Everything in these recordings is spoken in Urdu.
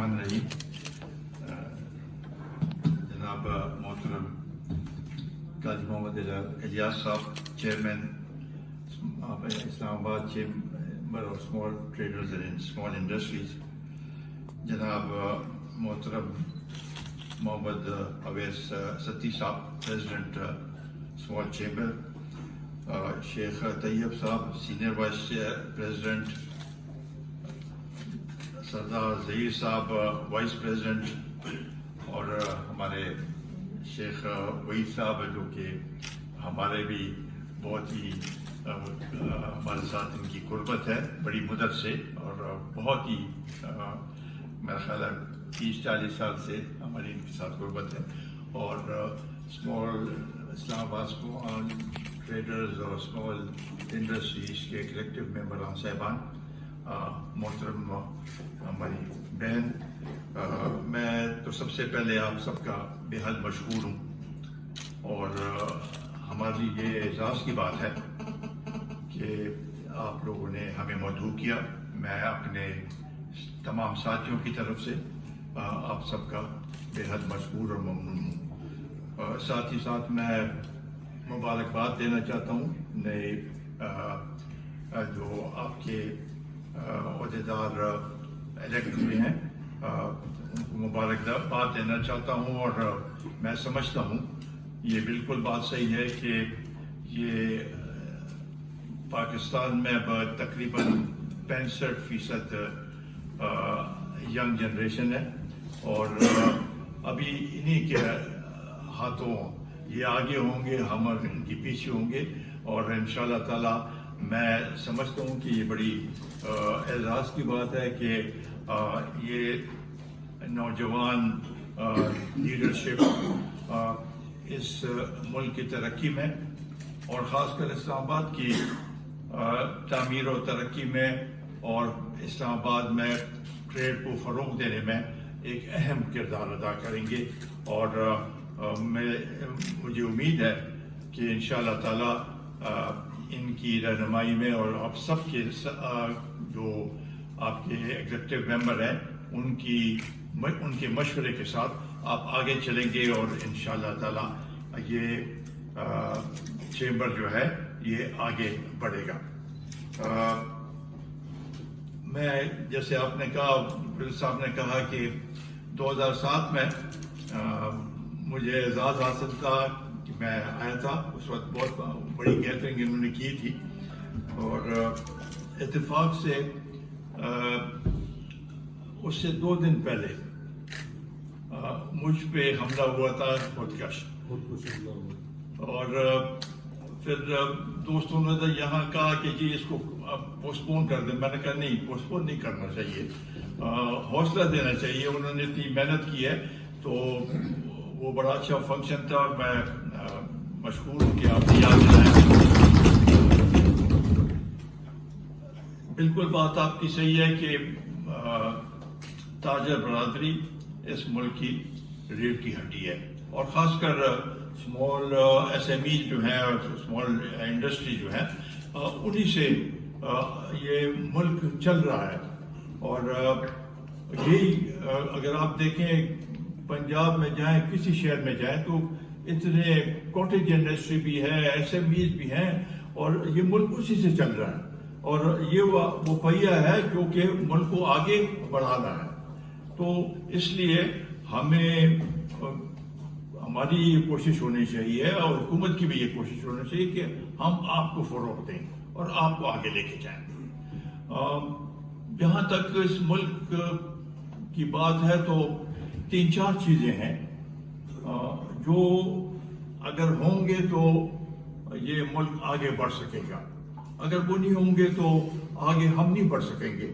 الرحمن الرحیم. جناب محترم قاضی محمد الیاس صاحب, چیئرمین اسلام آباد chamber of small traders and small industries, جناب محترم محمد اویس ستی صاحب, پریزیڈنٹ اسمال چیمبر, شیخ طیب صاحب, سینئر وائس پریزیڈنٹ, سردار ظہیر صاحب, وائس پریزیڈنٹ, اور ہمارے شیخ وحید صاحب جو کہ ہمارے بھی بہت ہی ہمارے ساتھ ان کی قربت ہے بڑی مدت سے, اور بہت ہی میرا خیال ہے 30-40 سال سے ہماری ان کے ساتھ قربت ہے. اور اسمال اسلام آباد اسمال ٹریڈرز اور اسمال انڈسٹریز کے ایگزیکٹیو ممبران صاحبان, محترم ہماری بہن, میں تو سب سے پہلے آپ سب کا بے حد مشکور ہوں, اور ہماری یہ اعزاز کی بات ہے کہ آپ لوگوں نے ہمیں مدعو کیا. میں اپنے تمام ساتھیوں کی طرف سے آپ سب کا بے حد مشکور اور ممنون ہوں. ساتھ ہی ساتھ میں مبارکباد دینا چاہتا ہوں نئے جو آپ کے عہدیدار الیکٹ ہوئے ہیں, ان کو مبارکباد دینا چاہتا ہوں. اور میں سمجھتا ہوں یہ بالکل بات صحیح ہے کہ یہ پاکستان میں اب تقریباً 65% ینگ جنریشن ہے, اور ابھی انہی کے ہاتھوں یہ آگے ہوں گے, ہم ان کی پیچھے ہوں گے. اور انشاءاللہ تعالی میں سمجھتا ہوں کہ یہ بڑی اعزاز کی بات ہے کہ یہ نوجوان لیڈرشپ اس ملک کی ترقی میں, اور خاص کر اسلام آباد کی تعمیر و ترقی میں, اور اسلام آباد میں ٹریڈ کو فروغ دینے میں ایک اہم کردار ادا کریں گے. اور مجھے امید ہے کہ انشاءاللہ تعالی ان کی رہنمائی میں, اور آپ سب کے جو آپ کے ایگزیکٹیو ممبر ہیں ان کے مشورے کے ساتھ آپ آگے چلیں گے, اور انشاءاللہ تعالی یہ چیمبر جو ہے یہ آگے بڑھے گا. میں جیسے آپ نے کہا, بل صاحب نے کہا کہ 2007 میں مجھے اعزاز حاصل تھا کہ میں آیا تھا. اس وقت بہت بڑی گیدرنگ انہوں نے کی تھی, اور اتفاق سے اس سے 2 دن پہلے مجھ پہ حملہ ہوا تھا, خودکش. اور پھر دوستوں نے یہاں کہا کہ جی اس کو پوسٹ پون کر دیں. میں نے کہا نہیں, پوسٹ پون نہیں کرنا چاہیے, حوصلہ دینا چاہیے. انہوں نے اتنی محنت کی ہے, تو وہ بڑا اچھا فنکشن تھا, اور میں مشکور ہوں کہ آپ یاد دلائیں. بالکل بات آپ کی صحیح ہے کہ تاجر برادری اس ملک کی ریڑھ کی ہڈی ہے, اور خاص کر اسمال ایس ایم ای جو ہیں اور اسمال انڈسٹری جو ہیں, انہی سے یہ ملک چل رہا ہے. اور یہی اگر آپ دیکھیں پنجاب میں جائیں, کسی شہر میں جائیں, تو اتنے کاٹیج انڈسٹری بھی ہے, ایس ایم ایز بھی ہیں, اور یہ ملک اسی سے چل رہا ہے. اور یہ وہ پہیہ ہے کیونکہ ملک کو آگے بڑھانا ہے. تو اس لیے ہمیں ہماری یہ کوشش ہونی چاہیے, اور حکومت کی بھی یہ کوشش ہونی چاہیے کہ ہم آپ کو فروغ دیں اور آپ کو آگے لے کے جائیں. جہاں تک اس ملک کی بات ہے تو 3-4 چیزیں ہیں جو اگر ہوں گے تو یہ ملک آگے بڑھ سکے گا. اگر وہ نہیں ہوں گے تو آگے ہم نہیں بڑھ سکیں گے.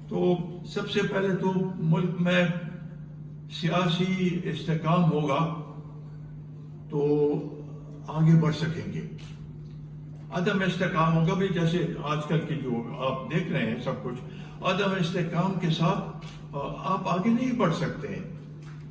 تو سب سے پہلے تو ملک میں سیاسی استحکام ہوگا تو آگے بڑھ سکیں گے. عدم استحکام ہوگا بھی, جیسے آج کل کی جو آپ دیکھ رہے ہیں سب کچھ, عدم استحکام کے ساتھ آپ آگے نہیں بڑھ سکتے.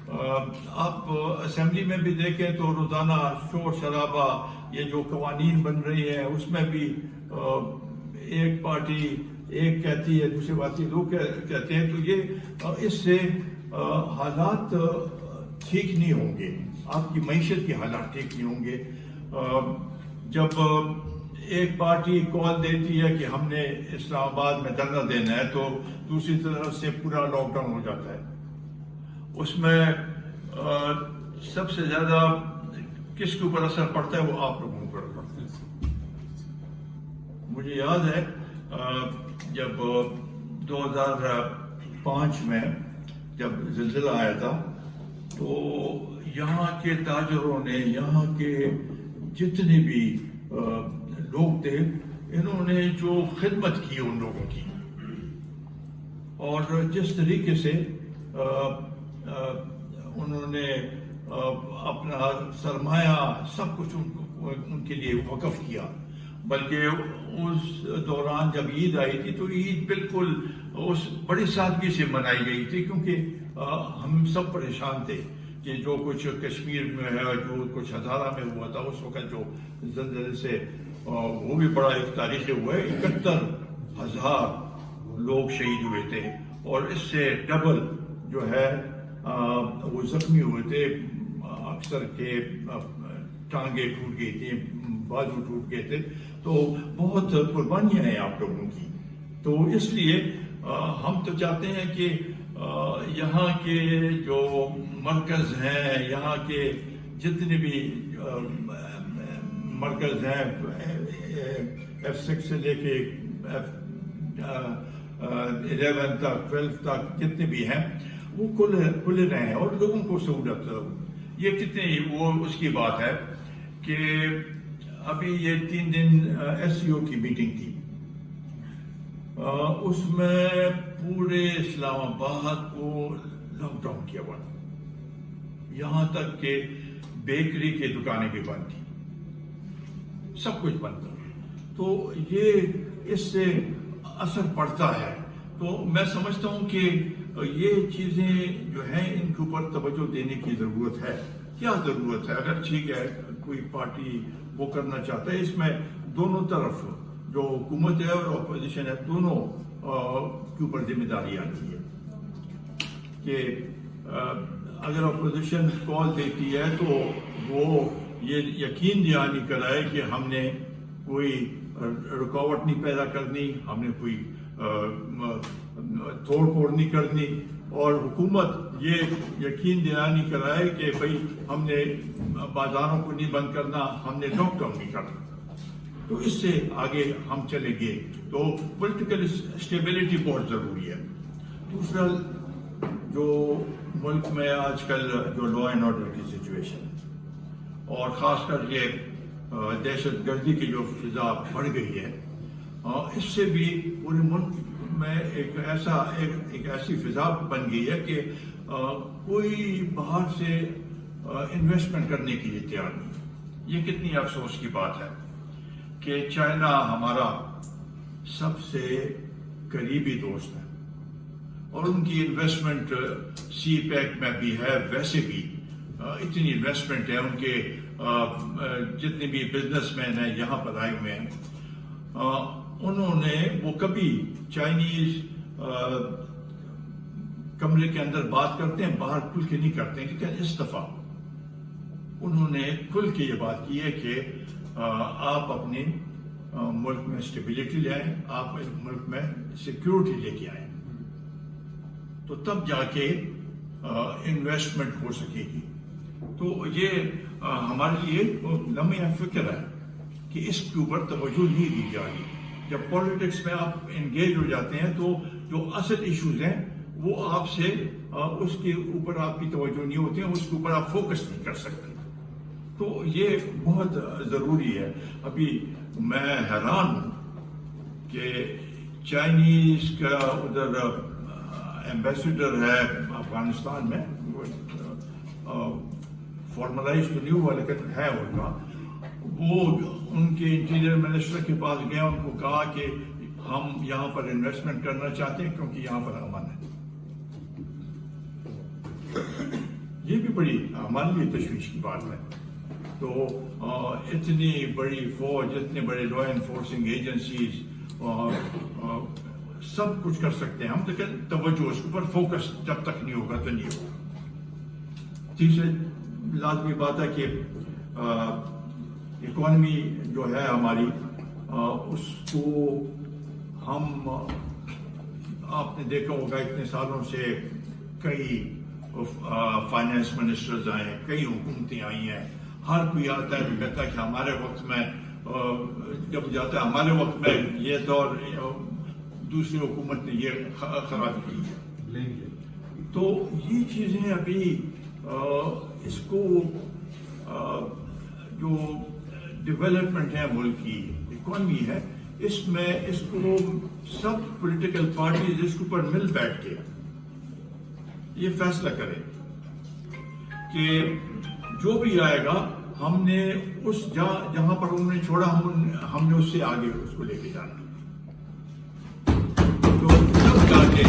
آپ اسمبلی میں بھی دیکھیں تو روزانہ شور شرابہ, یہ جو قوانین بن رہی ہیں اس میں بھی ایک پارٹی ایک کہتی ہے دوسرے بھارتی لوگ کہتے ہیں، تو یہ اس سے حالات ٹھیک نہیں ہوں گے، آپ کی معیشت کے حالات ٹھیک نہیں ہوں گے. جب ایک پارٹی کال دیتی ہے کہ ہم نے اسلام آباد میں دھرنا دینا ہے، تو دوسری طرف سے پورا لاک ڈاؤن ہو جاتا ہے. اس میں سب سے زیادہ کس کے اوپر اثر پڑتا ہے؟ وہ آپ لوگوں پر پڑتا ہے. مجھے یاد ہے جب 2005 میں جب زلزلہ آیا تھا، تو یہاں کے تاجروں نے، یہاں کے جتنے بھی لوگ تھے، انہوں نے جو خدمت کی ان لوگوں کی، اور جس طریقے سے انہوں نے اپنا سرمایہ سب کچھ ان کے لیے وقف کیا. بلکہ اس دوران جب عید آئی تھی تو عید بالکل اس بڑی سادگی سے منائی گئی تھی، کیونکہ ہم سب پریشان تھے کہ جو کچھ کشمیر میں ہے، جو کچھ ہزارہ میں ہوا تھا اس وقت، جو زلزلے سے وہ بھی بڑا ایک تاریخی ہوا ہے. 71,000 لوگ شہید ہوئے تھے، اور اس سے ڈبل جو ہے وہ زخمی ہوئے تھے. اکثر کے ٹانگیں ٹوٹ گئی تھیں، بازو ٹوٹ گئے تھے. تو بہت قربانیاں ہیں آپ لوگوں کی. تو اس لیے ہم تو چاہتے ہیں کہ یہاں کے جو مرکز ہیں، یہاں کے جتنے بھی مرکز ہیں، F6 سے لے کے F11 تک، 12 تک جتنے بھی ہیں، وہ کھلے رہے ہیں اور لوگوں کو سہولت. یہ کتنے وہ اس کی بات ہے کہ ابھی یہ 3 دن SCO کی میٹنگ تھی، اس میں پورے اسلام آباد کو لاک ڈاؤن کیا ہوا، یہاں تک کہ بیکری کی دکانیں بھی بند تھیں، سب کچھ بند تھا. تو یہ اس سے اثر پڑتا ہے. تو میں سمجھتا ہوں کہ یہ چیزیں جو ہیں ان کے اوپر توجہ دینے کی ضرورت ہے. کیا ضرورت ہے؟ اگر ٹھیک ہے کوئی پارٹی وہ کرنا چاہتا ہے، اس میں دونوں طرف جو حکومت ہے اور اپوزیشن ہے، دونوں کے اوپر ذمہ داری آتی ہے کہ اگر اپوزیشن کال دیتی ہے تو وہ یہ یقین دہانی کرائے کہ ہم نے کوئی رکاوٹ نہیں پیدا کرنی، ہم نے کوئی توڑ پھوڑ نہیں کرنی، اور حکومت یہ یقین دہانی کرائے کہ بھئی ہم نے بازاروں کو نہیں بند کرنا، ہم نے لاک ڈاؤن نہیں کرنا. تو اس سے آگے ہم چلیں گے. تو پولیٹیکل اسٹیبلٹی بہت ضروری ہے. دوسرا، جو ملک میں آج کل جو لا اینڈ آرڈر کی سچویشن ہے، اور خاص کر یہ دہشت گردی کی جو فضا بڑھ گئی ہے، اس سے بھی پورے ملک میں ایک ایسی فضا بن گئی ہے کہ کوئی باہر سے انویسٹمنٹ کرنے کے لیے تیار نہیں. یہ کتنی افسوس کی بات ہے کہ چائنا ہمارا سب سے قریبی دوست ہے، اور ان کی انویسٹمنٹ سی پیک میں بھی ہے، ویسے بھی اتنی انویسٹمنٹ ہے. ان کے جتنے بھی بزنس مین ہیں یہاں پر آئے ہوئے ہیں، انہوں نے وہ کبھی چائنیز کمرے کے اندر بات کرتے ہیں، باہر کھل کے نہیں کرتے ہیں، کہتے ہیں استعفیٰ. انہوں نے کھل کے یہ بات کی ہے کہ آپ اپنے ملک میں اسٹیبلٹی لے آئیں، آپ ملک میں سیکیورٹی لے کے آئیں، تو تب جا کے انویسٹمنٹ ہو سکے گی. تو یہ ہمارے لیے لمحہ فکر ہے کہ اس کے اوپر توجہ نہیں دی جا رہی. جب پالیٹکس میں آپ انگیج ہو جاتے ہیں تو جو اصل ایشوز ہیں وہ آپ سے اس کے اوپر آپ کی توجہ نہیں ہوتی ہے، اس کے اوپر آپ فوکس نہیں کر سکتے. تو یہ بہت ضروری ہے. ابھی میں حیران ہوں کہ چائنیز کا ادھر ایمبیسیڈر ہے افغانستان میں، فارملائز تو نہیں ہوا لیکن ہے ان کا. وہ ان کے انٹیریئر منسٹر کے پاس گیا، ان کو کہا کہ ہم یہاں پر انویسٹمنٹ کرنا چاہتے ہیں کیونکہ یہاں پر امن ہے. یہ بھی بڑی ہمارے لیے تشویش کی بات ہے. تو اتنی بڑی فوج، اتنے بڑے لا انفورسنگ ایجنسیز سب کچھ کر سکتے ہیں ہم، لیکن توجہ اس کے اوپر فوکس جب تک نہیں ہوگا تو نہیں ہوگا. تیسرے لازمی بات ہے کہ اکانومی جو ہے ہماری اس کو ہم آپ نے دیکھا ہوگا اتنے سالوں سے کئی فائنانس منسٹرز آئے ہیں، کئی حکومتیں آئی ہیں، ہر کوئی آتا ہے تو کہتا ہے کہ ہمارے وقت میں جب جاتا ہے ہمارے وقت میں یہ دور دوسری حکومت نے یہ خراب کی ہے. تو یہ چیزیں ابھی اس کو جو ڈیولپمنٹ ہے ملک کی اکانومی ہے اس میں اس کو سب پولیٹیکل پارٹیز اس کے اوپر مل بیٹھ کے یہ فیصلہ کرے کہ جو بھی آئے گا ہم نے اس جہاں پر انہوں نے چھوڑا ہم نے اس سے آگے اس کو لے کے جانا. تو جب جا کے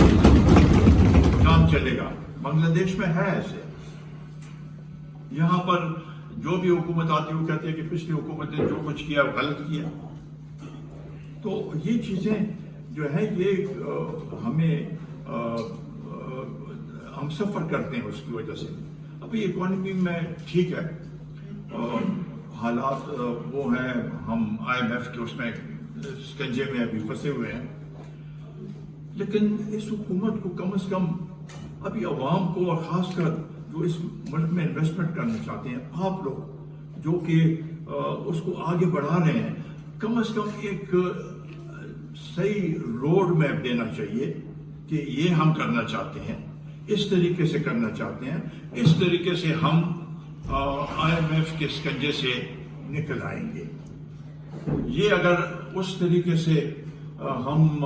کام چلے گا. بنگلہ دیش میں ہے ایسے، یہاں پر جو بھی حکومت آتی ہے وہ کہتے ہیں کہ پچھلی حکومت نے جو کچھ کیا وہ غلط کیا. تو یہ چیزیں جو ہے یہ ہمیں ہم سفر کرتے ہیں اس کی وجہ سے. ابھی اکانومی میں ٹھیک ہے حالات وہ ہیں، ہم IMF کے اس میں سکنجے میں ابھی پھنسے ہوئے ہیں، لیکن اس حکومت کو کم از کم ابھی عوام کو اور خاص کر جو اس ملک میں انویسٹمنٹ کرنا چاہتے ہیں آپ لوگ جو کہ اس کو آگے بڑھا رہے ہیں، کم از کم ایک صحیح روڈ میپ دینا چاہیے کہ یہ ہم کرنا چاہتے ہیں، اس طریقے سے کرنا چاہتے ہیں، اس طریقے سے ہم IMF کے سکنجے سے نکل آئیں گے. یہ اگر اس طریقے سے ہم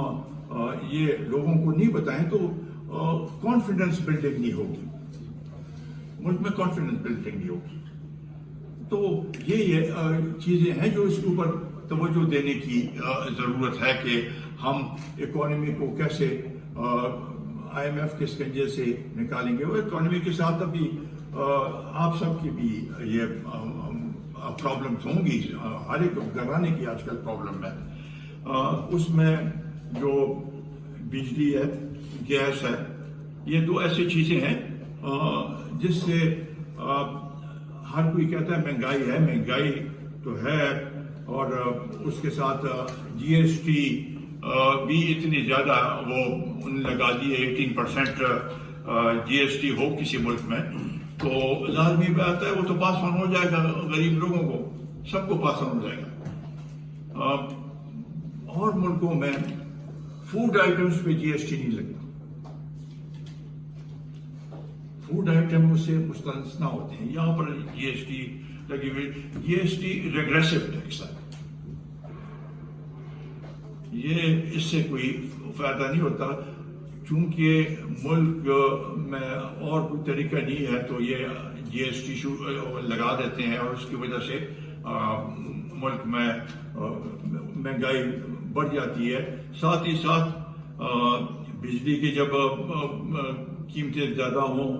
یہ لوگوں کو نہیں بتائیں تو کانفیڈنس بلڈنگ نہیں ہوگی، ملک میں کانفیڈنس بلڈنگ نہیں ہوگی. تو یہ چیزیں ہیں جو اس کے اوپر توجہ دینے کی ضرورت ہے کہ ہم اکانومی کو کیسے IMF کے سکنجے سے نکالیں گے. اور اکانومی کے ساتھ ابھی آپ سب کی بھی یہ پرابلمس ہوں گی، ہر ایک گھرانے کی آج کل پرابلم ہے. اس میں جو بجلی ہے، گیس ہے، یہ دو ایسی چیزیں ہیں جس سے ہر کوئی کہتا ہے مہنگائی ہے، مہنگائی تو ہے، اور اس کے ساتھ GST بھی اتنی زیادہ وہ لگا دی ہے، 18% GST ہو کسی ملک میں تو لازمی بات ہے وہ تو پاس آن ہو جائے گا، غریب لوگوں کو سب کو پاس آن ہو جائے گا. اور ملکوں میں فوڈ آئٹمس پہ GST نہیں لگتا، فوڈ آئٹم اس سے مستثنا ہوتے ہیں. یہاں پر GST لگی ہوئی، GST ریگریسو ٹیکس ہے، یہ اس سے کوئی فائدہ نہیں ہوتا. چونکہ ملک میں اور کوئی طریقہ نہیں ہے تو یہ GST لگا دیتے ہیں اور اس کی وجہ سے ملک میں مہنگائی بڑھ جاتی ہے. ساتھ ہی ساتھ بجلی کی جب قیمتیں زیادہ ہوں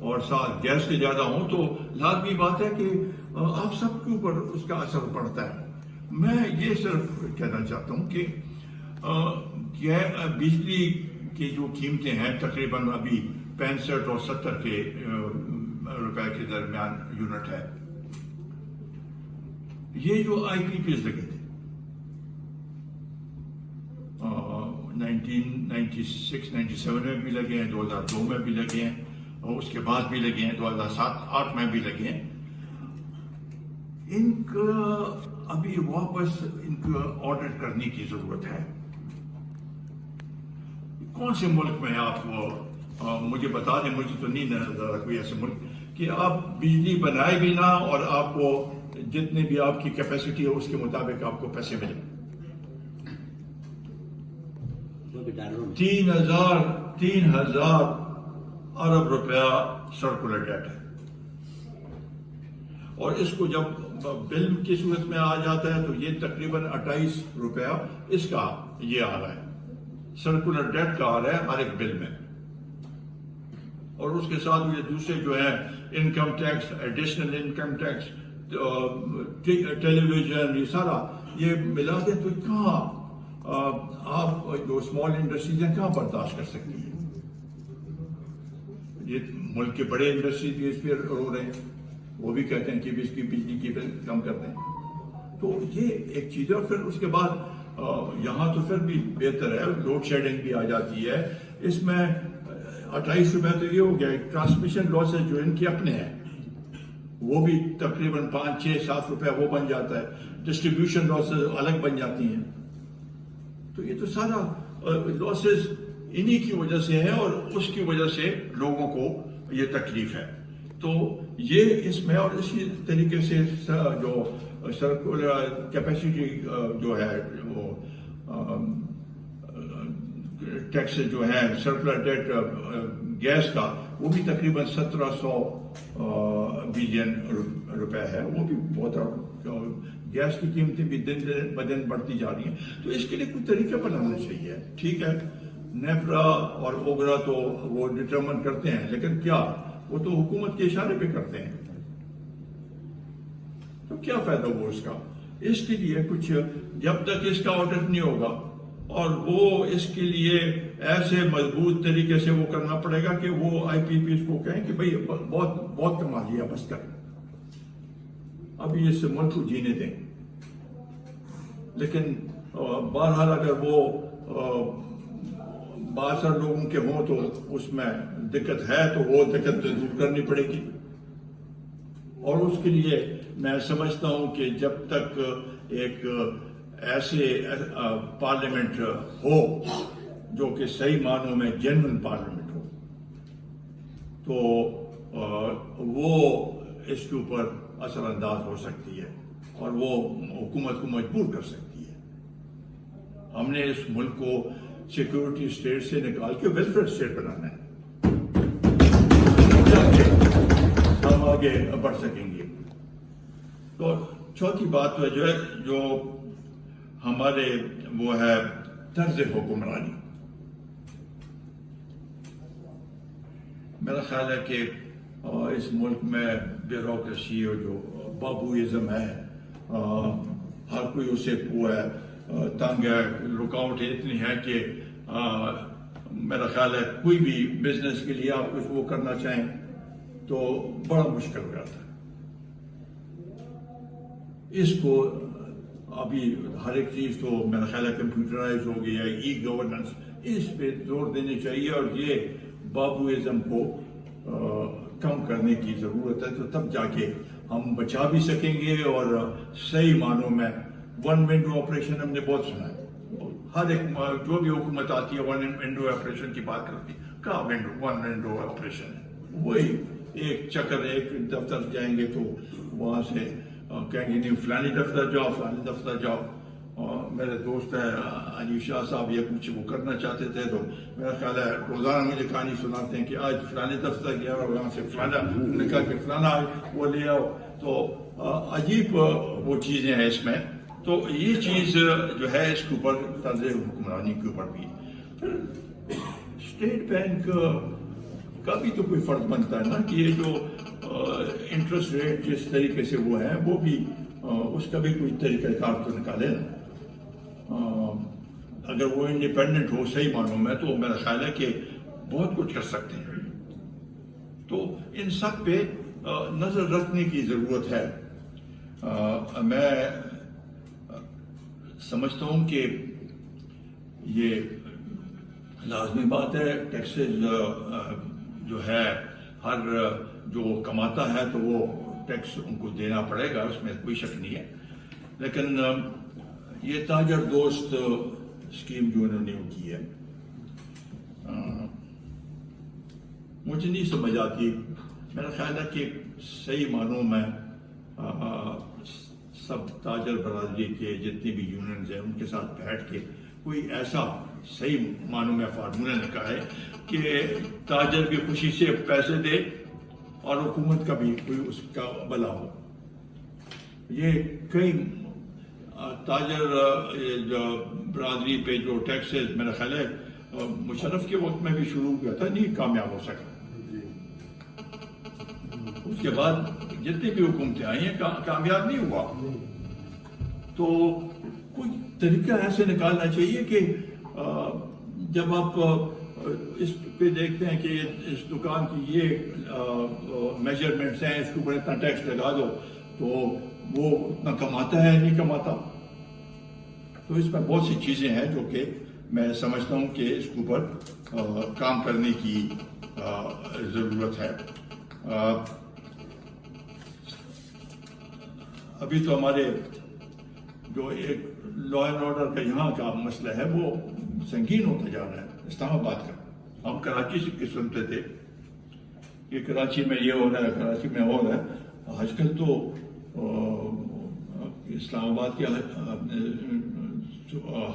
اور ساتھ گیس کے زیادہ ہوں تو لازمی بات ہے کہ آپ سب کے اوپر اس کا اثر پڑتا ہے. میں یہ صرف کہنا چاہتا ہوں کہ بجلی کی جو قیمتیں ہیں تقریباً ابھی 65 اور 70 کے روپے کے درمیان یونٹ ہے. یہ جو IPPs لگے تھے 1996-97 میں بھی لگے ہیں، 2002 میں بھی لگے ہیں، اور اس کے بعد بھی لگے ہیں، 2007-8 میں بھی لگے ہیں. ان کا ابھی واپس ان کو آڈٹ کرنے کی ضرورت ہے. کون سے ملک میں آپ مجھے بتا دیں، مجھے تو نہیں نظر کوئی ایسے ملک کہ آپ بجلی بنائے بھی نہ اور آپ کو جتنے بھی آپ کی کیپیسٹی ہے اس کے مطابق آپ کو پیسے ملیں. 3,000 ارب روپیہ سرکولر ڈیٹ ہے، اور اس کو جب بل کی صورت میں آ جاتا ہے تو یہ تقریباً 28 روپیہ اس کا یہ آ رہا ہے، سرکولر ڈیٹ کا آ رہا ہے ہر ایک بل میں. اور اس کے ساتھ یہ دوسرے جو ہے income tax, additional income tax, television, یہ سارا یہ ملا دیں تو کہاں آپ جو اسمال انڈسٹریز ہیں کہاں برداشت کر سکتی ہیں؟ یہ ملک کے بڑے انڈسٹریز بھی اس پہ رو رہے ہیں، وہ بھی کہتے ہیں کہ اس کی بجلی کی بل کم کر دیں. تو یہ ایک چیز ہے. اور پھر اس کے بعد یہاں تو پھر بھی بہتر ہے، لوڈ شیڈنگ بھی آ جاتی ہے. اس میں 28 روپے تو یہ ہو گیا. ٹرانسمیشن لاسز جو ان کے اپنے ہیں وہ بھی تقریباً 5, 6, 7 روپے وہ بن جاتا ہے. ڈسٹریبیوشن لاسز الگ بن جاتی ہیں. تو یہ تو سارا لاسز انہی کی وجہ سے ہے اور اس کی وجہ سے لوگوں کو یہ تکلیف ہے. تو یہ اس میں، اور اسی طریقے سے جو سرکولر کیپیسٹی جو ہے وہ ٹیکس جو ہے سرکولر ڈیٹ گیس کا، وہ بھی تقریباً 1700 بلین روپے ہے. وہ بھی بہت، گیس کی قیمتیں بھی دن بدن بڑھتی جا رہی ہیں. تو اس کے لیے کوئی طریقہ بنانا چاہیے. ٹھیک ہے، نیپرا اور اوگرا تو وہ ڈٹرمن کرتے ہیں، لیکن کیا وہ تو حکومت کے اشارے پہ کرتے ہیں. تو کیا فائدہ ہوا اس کا؟ اس کے لیے کچھ، جب تک اس کا آڈٹ نہیں ہوگا اور وہ اس کے لیے ایسے مضبوط طریقے سے وہ کرنا پڑے گا کہ وہ آئی پی پی اس کو کہیں کہ بھئی بہت بہت کما لیا، بس کر، ابھی اس ملک کو جینے دیں. لیکن بہرحال اگر وہ باثر لوگوں کے ہوں تو اس میں دقت ہے، تو وہ دقت دور کرنی پڑے گی. اور اس کے لیے میں سمجھتا ہوں کہ جب تک ایک ایسے پارلیمنٹ ہو جو کہ صحیح معنوں میں جنرل پارلیمنٹ ہو، تو وہ اس کے اوپر اثر انداز ہو سکتی ہے اور وہ حکومت کو مجبور کر سکتی ہے. ہم نے اس ملک کو سیکورٹی اسٹیٹ سے نکال کے ویلفیئر اسٹیٹ بنانا ہے، ہم آگے بڑھ سکیں گے. تو چوتھی بات جو ہمارے وہ ہے طرز حکمرانی. میرا خیال ہے کہ اس ملک میں بیوروکریسی اور جو بابوئزم ہے، ہر کوئی اسے وہ ہے تنگ ہے. رکاوٹیں اتنی ہے کہ میرا خیال ہے کوئی بھی بزنس کے لیے آپ کچھ وہ کرنا چاہیں تو بڑا مشکل ہو جاتا ہے. اس کو ابھی ہر ایک چیز تو میرا خیال ہے کمپیوٹرائز ہو گئی ہے، ای گورننس، اس پہ زور دینے چاہیے اور یہ بابوئزم کو کم کرنے کی ضرورت ہے. تو تب جا کے ہم بچا بھی سکیں گے. اور صحیح معنوں میں ون ونڈو آپریشن ہم نے بہت سنا ہے. ہر ایک جو بھی حکومت آتی ہے ون ونڈو آپریشن کی بات کرتی ہے. کہاں ون ونڈو آپریشن ہے؟ وہی ایک چکر، ایک دفتر جائیں گے تو وہاں سے کہیں گے نہیں فلانی دفتر جاؤ، فلانی دفتر جاؤ. میرے دوست ہیں علی شاہ صاحب، یہ کچھ وہ کرنا چاہتے تھے تو میرا خیال ہے روزانہ مجھے کہانی سناتے ہیں کہ آج فلانے دفتر گیا اور وہاں سے فلانا نے کہا کہ فلانا وہ لے آؤ. تو عجیب وہ چیزیں ہیں اس میں. تو یہ چیز جو ہے اس کے اوپر طرز حکمرانی کے اوپر بھی اسٹیٹ بینک کا بھی تو کوئی فرض بنتا ہے نا کہ یہ جو انٹرسٹ ریٹ جس طریقے سے وہ ہے وہ بھی اس کا بھی کوئی طریقہ کار تو نکالے نا. اگر وہ انڈیپینڈنٹ ہو صحیح معنوں میں تو میرا خیال ہے کہ بہت کچھ کر سکتے ہیں. تو ان سب پہ نظر رکھنے کی ضرورت ہے. میں سمجھتا ہوں کہ یہ لازمی بات ہے. ٹیکسز جو ہے ہر جو کماتا ہے تو وہ ٹیکس ان کو دینا پڑے گا، اس میں کوئی شک نہیں ہے. لیکن یہ تاجر دوست اسکیم جو انہوں نے کی ہے مجھے نہیں سمجھ آتی. میرا خیال ہے کہ صحیح معنوں میں سب تاجر برادری کے جتنی بھی یونینز ہیں ان کے ساتھ بیٹھ کے کوئی ایسا صحیح معنوں میں فارمولہ نکالے کہ تاجر بھی خوشی سے پیسے دے اور حکومت کا بھی کوئی اس کا بھلا ہو. یہ کئی تاجر برادری پہ جو ٹیکسز میرا خیال ہے مشرف کے وقت میں بھی شروع کیا تھا، نہیں کامیاب ہو سکا. اس کے بعد جتنی بھی حکومتیں آئی ہیں کامیاب نہیں ہوا. تو کوئی طریقہ ایسے نکالنا چاہیے کہ جب آپ اس پہ دیکھتے ہیں کہ اس دکان کی یہ میجرمنٹس ہیں، اس کے اوپر اتنا ٹیکس لگا دو، تو وہ اتنا کماتا ہے نہیں کماتا. تو اس میں بہت سی چیزیں ہیں جو کہ میں سمجھتا ہوں کہ اس کے اوپر کام کرنے کی ضرورت ہے. ابھی تو ہمارے جو ایک لا اینڈ آرڈر کا یہاں کا مسئلہ ہے وہ سنگین ہوتا جا رہا ہے. اسلام آباد کا ہم کراچی سے سنتے تھے کہ کراچی میں یہ ہو رہا ہے، کراچی میں ہو رہا ہے. آج کل تو اسلام آباد کے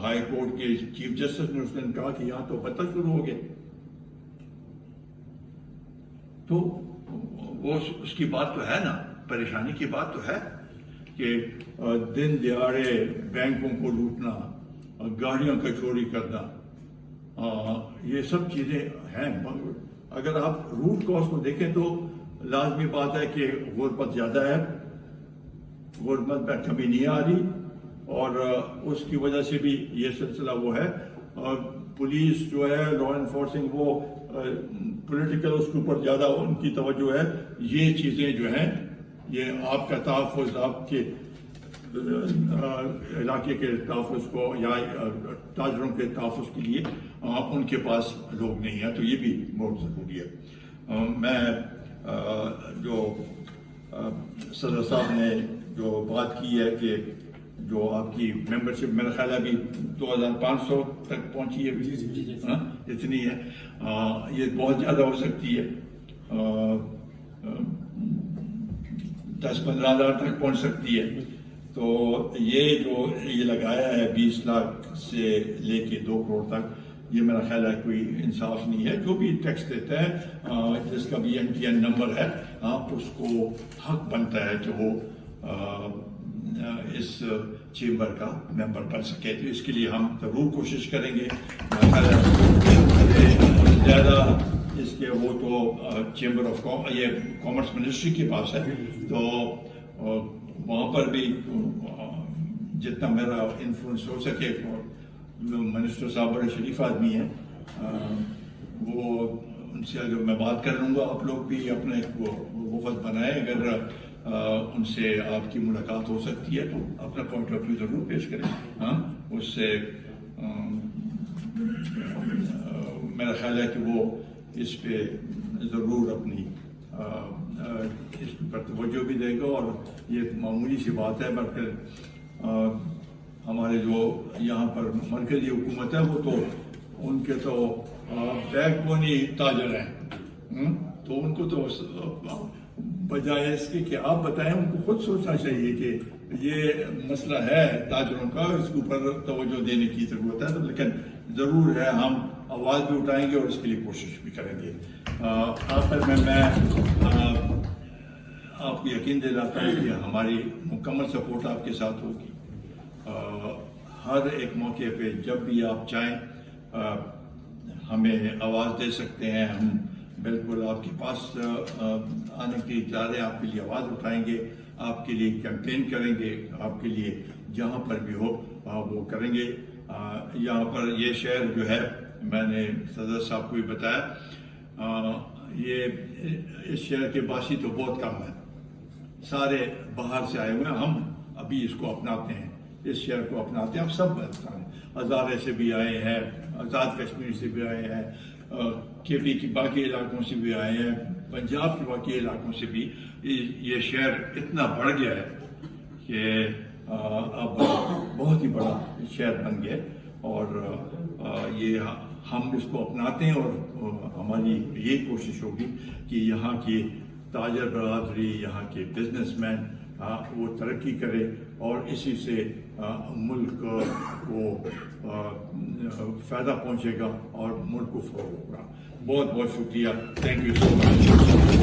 ہائی کورٹ کے چیف جسٹس نے اس نے کہا کہ یہاں تو بدتر شروع ہو گئے. تو وہ اس کی بات تو ہے نا، پریشانی کی بات تو ہے کہ دن دیہڑے بینکوں کو لوٹنا، گاڑیوں کا چوری کرنا، یہ سب چیزیں ہیں. اگر آپ روٹ کاز کو دیکھیں تو لازمی بات ہے کہ غربت زیادہ ہے، غربت میں کمی نہیں آ رہی، اور اس کی وجہ سے بھی یہ سلسلہ وہ ہے. اور پولیس جو ہے، لا انفورسنگ، وہ پولیٹیکل اس کے اوپر زیادہ ان کی توجہ ہے. یہ چیزیں جو ہیں، یہ آپ کا تحفظ، آپ کے علاقے کے تحفظ کو یا تاجروں کے تحفظ کے لیے ان کے پاس لوگ نہیں ہیں. تو یہ بھی بہت ضروری ہے. میں جو صدر صاحب نے جو بات کی ہے کہ جو آپ کی ممبرشپ میرا خیال ہے ابھی 2500 تک پہنچی ہے، اتنی ہے. یہ بہت زیادہ ہو سکتی ہے، 10-15 ہزار تک پہنچ سکتی ہے. تو یہ جو یہ لگایا ہے 20 لاکھ سے لے کے 2 کروڑ تک، یہ میرا خیال ہے کوئی انصاف نہیں ہے. جو بھی ٹیکس دیتا ہے، جس کا بھی NTN نمبر ہے، اس کو حق بنتا ہے کہ وہ اس چیمبر کا ممبر بن سکے. تو اس کے لیے ہم ضرور کوشش کریں گے. زیادہ اس کے وہ تو چیمبر آف یہ کامرس منسٹری کے پاس ہے، تو وہاں پر بھی جتنا میرا انفلوئنس ہو سکے. منسٹر صاحب بڑے شریف آدمی ہیں، وہ ان سے اگر میں بات کر لوں گا، آپ لوگ بھی اپنے وفد بنائیں. اگر ان سے آپ کی ملاقات ہو سکتی ہے تو اپنا پوائنٹ آف ویو ضرور پیش کریں. اس سے میرا خیال ہے کہ وہ اس پہ ضرور اپنی اس پر توجہ بھی دے گا. اور یہ معمولی سی بات ہے، بلکہ ہمارے جو یہاں پر مرکزی حکومت ہے وہ تو ان کے تو بیک بونی تاجر ہیں، تو ان کو تو بجائے اس کے کہ آپ بتائیں، ان کو خود سوچنا چاہیے کہ یہ مسئلہ ہے تاجروں کا، اس کے اوپر توجہ دینے کی ضرورت ہے. لیکن ضرور ہے، ہم آواز بھی اٹھائیں گے اور اس کے لیے کوشش بھی کریں گے. آخر میں آپ کو یقین دلاتا ہوں کہ ہماری مکمل سپورٹ آپ کے ساتھ ہوگی. ہر ایک موقع پہ جب بھی آپ چاہیں ہمیں آواز دے سکتے ہیں. ہم بالکل آپ کے پاس آنے کے لیے تیار ہیں، آپ کے لیے آواز اٹھائیں گے، آپ کے لیے کیمپین کریں گے، آپ کے لیے جہاں پر بھی ہو وہ کریں گے. یہاں پر یہ شہر جو ہے، میں نے صدر صاحب کو بھی بتایا، یہ اس شہر کے باسی تو بہت کم ہیں، سارے باہر سے آئے ہوئے ہیں. ہم ابھی اس کو اپناتے ہیں، اس شہر کو اپناتے ہیں. ہم سب ہزارے سے بھی آئے ہیں، آزاد کشمیر سے بھی آئے ہیں، KP کی باقی علاقوں سے بھی آئے ہیں، پنجاب کے باقی علاقوں سے بھی. یہ شہر اتنا بڑھ گیا ہے کہ اب بہت ہی بڑا شہر بن گیا، اور یہ ہم اس کو اپناتے ہیں. اور ہماری یہ کوشش ہوگی کہ یہاں کی تاجر برادری، یہاں کے بزنس مین وہ ترقی کرے، اور اسی سے ملک کو فائدہ پہنچے گا اور ملک کو فروغ ہوگا. بہت بہت شکریہ. Thank you so much.